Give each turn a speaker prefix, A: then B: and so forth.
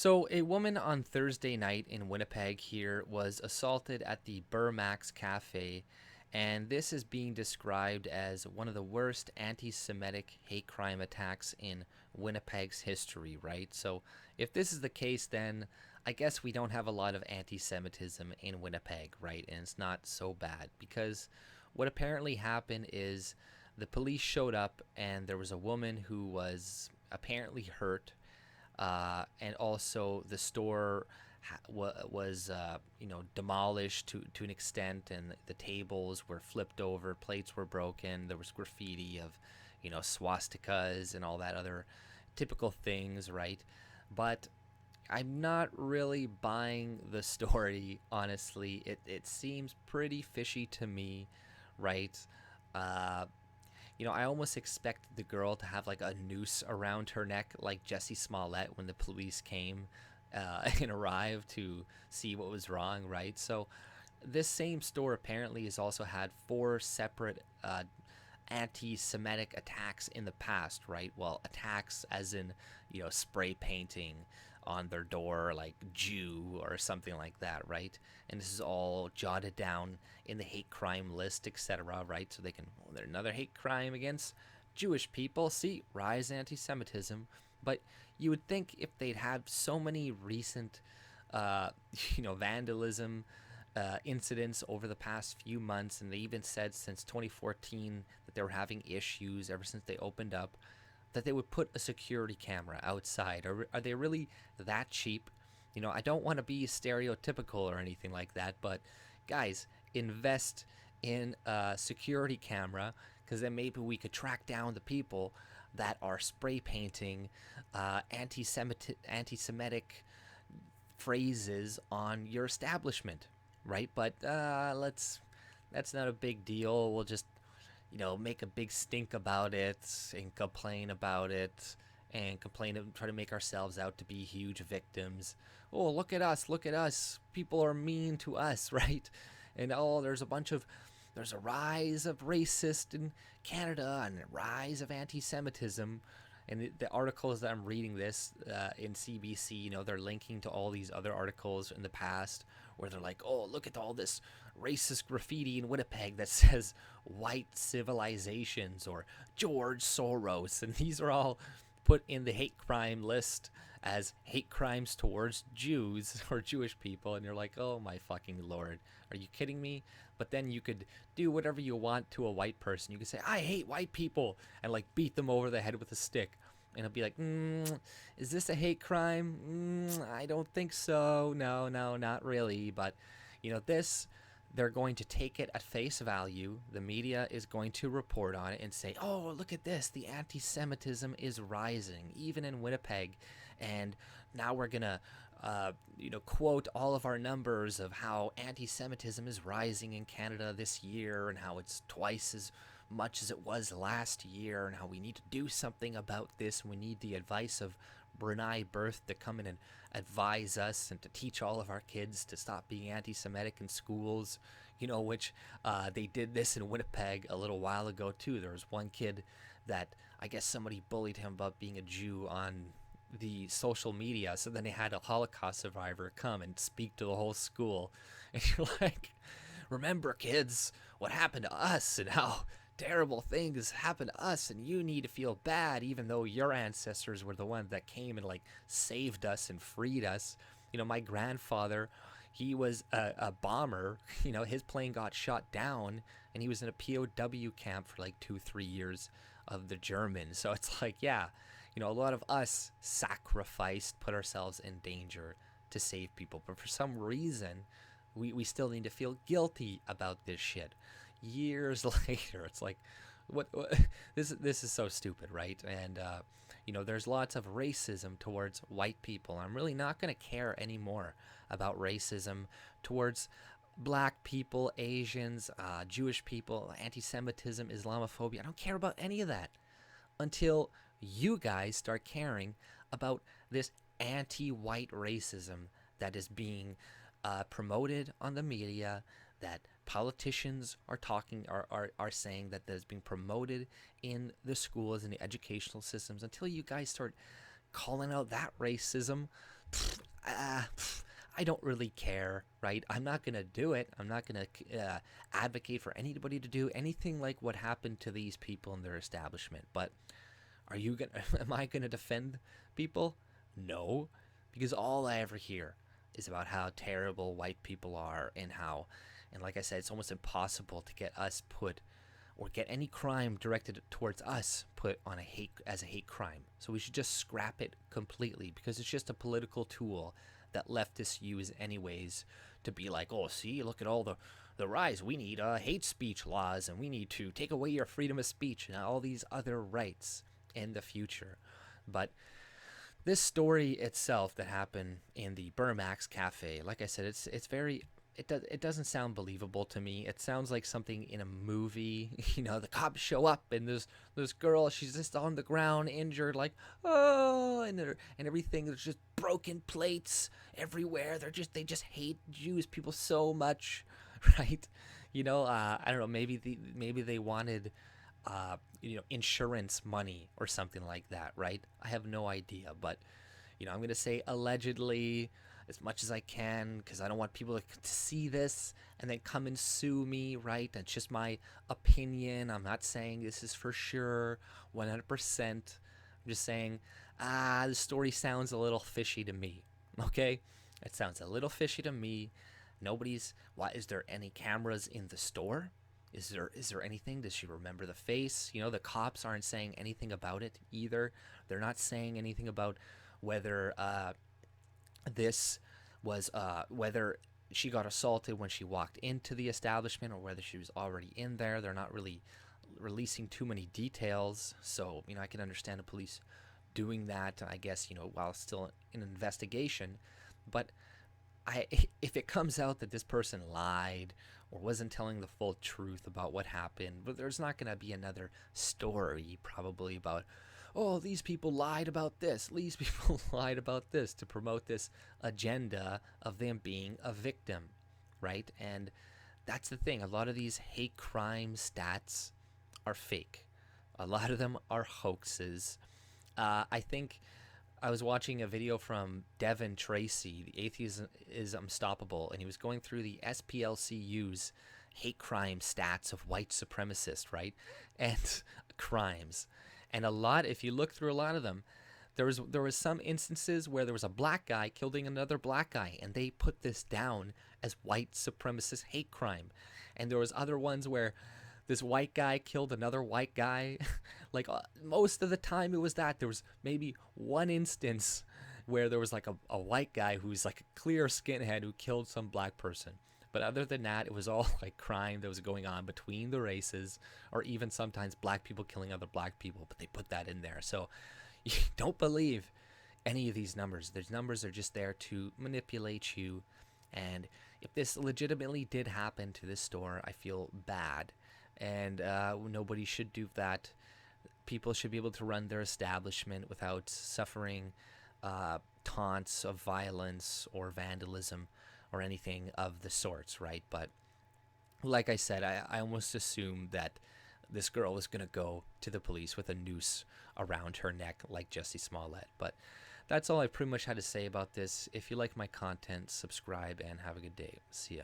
A: So, a woman on Thursday night in Winnipeg here was assaulted at the Burmax Cafe, and this is being described as one of the worst anti Semitic hate crime attacks in Winnipeg's history, right? So, if this is the case, then I guess we don't have a lot of anti Semitism in Winnipeg, right? And it's not so bad because what apparently happened is the police showed up and there was a woman who was apparently hurt, and also the store was demolished to an extent, and the tables were flipped over, plates were broken, there was graffiti of swastikas and all that other typical things, right? But I'm not really buying the story, honestly. It seems pretty fishy to me, right? uh I almost expected the girl to have like a noose around her neck, like Jesse Smollett when the police came and arrived to see what was wrong, right? So, this same store apparently has also had four separate anti-Semitic attacks in the past, right? Well, attacks as in, spray painting on their door like Jew or something like that, right? And this is all jotted down in the hate crime list, etc., right? So they can, well, there's another hate crime against Jewish people. See, rise anti-Semitism. But you would think if they'd had so many recent, uh, vandalism incidents over the past few months, and they even said since 2014 that they were having issues ever since they opened up, that they would put a security camera outside. Are they really that cheap? I don't want to be stereotypical or anything like that, but guys, invest in a security camera, because then maybe we could track down the people that are spray painting anti-Semitic phrases on your establishment, right? But let's that's not a big deal. We'll just make a big stink about it and complain about it and complain and try to make ourselves out to be huge victims. Oh, look at us. People are mean to us, right? And oh, there's a rise of racist in Canada and a rise of anti-Semitism. And the articles that I'm reading this in CBC, they're linking to all these other articles in the past where they're like, oh, look at all this racist graffiti in Winnipeg that says white civilizations or George Soros. And these are all put in the hate crime list as hate crimes towards Jews or Jewish people. And you're like, oh my fucking Lord, are you kidding me? But then you could do whatever you want to a white person. You could say, I hate white people, and like beat them over the head with a stick. And it'll be like, is this a hate crime? I don't think so. No, no, not really. But, this, they're going to take it at face value. The media is going to report on it and say, oh, look at this. The anti Semitism is rising, even in Winnipeg. And now we're going to quote all of our numbers of how anti-Semitism is rising in Canada this year and how it's twice as much as it was last year and how we need to do something about this. We need the advice of Brunei Birth to come in and advise us and to teach all of our kids to stop being anti-Semitic in schools, which they did this in Winnipeg a little while ago too. There was one kid that I guess somebody bullied him about being a Jew on the social media, so then they had a Holocaust survivor come and speak to the whole school, and you're like, remember kids what happened to us and how terrible things happened to us, and you need to feel bad even though your ancestors were the ones that came and like saved us and freed us. My grandfather, he was a bomber. His plane got shot down and he was in a POW camp for like 2-3 years of the Germans. So it's like, yeah, a lot of us sacrificed, put ourselves in danger to save people. But for some reason, we still need to feel guilty about this shit. Years later, it's like, what this is so stupid, right? And, there's lots of racism towards white people. I'm really not going to care anymore about racism towards black people, Asians, Jewish people, anti-Semitism, Islamophobia. I don't care about any of that until you guys start caring about this anti-white racism that is being promoted on the media, that politicians are saying that is being promoted in the schools and the educational systems. Until you guys start calling out that racism, I don't really care, right? I'm not gonna do it. I'm not gonna advocate for anybody to do anything like what happened to these people in their establishment. But are you gonna? Am I gonna defend people? No, because all I ever hear is about how terrible white people are and how, and like I said, it's almost impossible to get us put or get any crime directed towards us put on a hate crime. So we should just scrap it completely because it's just a political tool that leftists use anyways to be like, oh, see, look at all the rise. We need hate speech laws and we need to take away your freedom of speech and all these other rights in the future. But this story itself that happened in the Burmax Cafe, like I said, it's very it doesn't sound believable to me. It sounds like something in a movie. You know, the cops show up and this girl, she's just on the ground injured, like, oh, and everything. There's just broken plates everywhere. They just hate Jewish people so much, right? You know, I don't know. Maybe they wanted insurance money or something like that, right? I have no idea, but I'm gonna say allegedly as much as I can because I don't want people to see this and then come and sue me, right? That's just my opinion. I'm not saying this is for sure 100%. I'm just saying the story sounds a little fishy to me. Okay, it sounds a little fishy to me. Why is there any cameras in the store? Is there anything? Does she remember the face? The cops aren't saying anything about it either. They're not saying anything about whether this was whether she got assaulted when she walked into the establishment or whether she was already in there. They're not really releasing too many details. So, I can understand the police doing that, I guess, while still in an investigation. But if it comes out that this person lied or wasn't telling the full truth about what happened, but there's not going to be another story probably about, oh, these people lied about this, these people lied about this to promote this agenda of them being a victim, right? And that's the thing. A lot of these hate crime stats are fake. A lot of them are hoaxes. I think I was watching a video from Devin Tracy, the Atheism is Unstoppable, and he was going through the SPLCU's hate crime stats of white supremacists, right? And crimes. And if you look through a lot of them, there was some instances where there was a black guy killing another black guy, and they put this down as white supremacist hate crime. And there was other ones where this white guy killed another white guy. Like most of the time it was that. There was maybe one instance where there was like a white guy who's like a clear skinhead who killed some black person. But other than that, it was all like crime that was going on between the races, or even sometimes black people killing other black people, but they put that in there. So you don't believe any of these numbers. These numbers are just there to manipulate you. And if this legitimately did happen to this store, I feel bad. And nobody should do that. People should be able to run their establishment without suffering taunts of violence or vandalism or anything of the sorts, right? But like I said, I almost assumed that this girl was going to go to the police with a noose around her neck like Jussie Smollett. But that's all I pretty much had to say about this. If you like my content, subscribe and have a good day. See ya.